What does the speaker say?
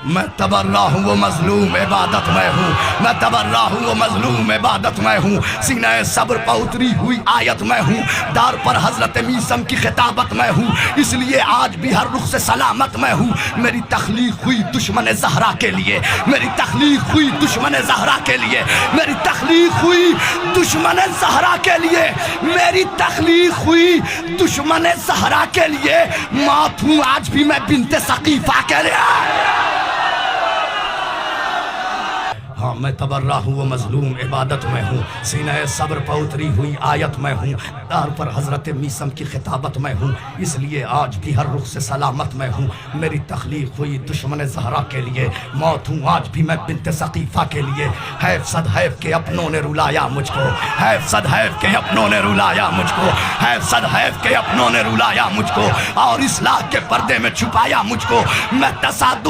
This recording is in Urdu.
میں تبرہ ہوں وہ مظلوم عبادت میں ہوں، میں تبرہ ہوں وہ مظلوم عبادت میں ہوں، سینہ صبر پر اتری ہوئی آیت میں ہوں، دار پر حضرت میثم کی خطابت میں ہوں، اس لیے آج بھی ہر رخ سے سلامت میں ہوں۔ میری تخلیق ہوئی دشمن زہرا کے لیے، میری تخلیق ہوئی دشمن زہرا کے لیے، میری تخلیق ہوئی دشمن زہرا کے لیے، میری تخلیق ہوئی دشمن زہرا کے لیے، موت ہوں آج بھی میں بنت ثقیفہ کے لیے۔ ہاں میں تبرہ ہوں وہ مظلوم عبادت میں ہوں، سینہ صبر پر اتری ہوئی آیت میں ہوں، دار پر حضرت میثم کی خطابت میں ہوں، اس لیے آج بھی ہر رخ سے سلامت میں ہوں۔ میری تخلیق ہوئی دشمن زہرا کے لیے، موت ہوں آج بھی میں بنت ثقیفہ کے لیے۔ حیف صد حیف کے اپنوں نے رلایا مجھ کو، حیف صد حیف کے اپنوں نے رلایا مجھ کو، حیف صد حیف کے اپنوں نے رلایا مجھ کو، اور اصلاح کے پردے میں چھپایا مجھ کو۔ میں تصادم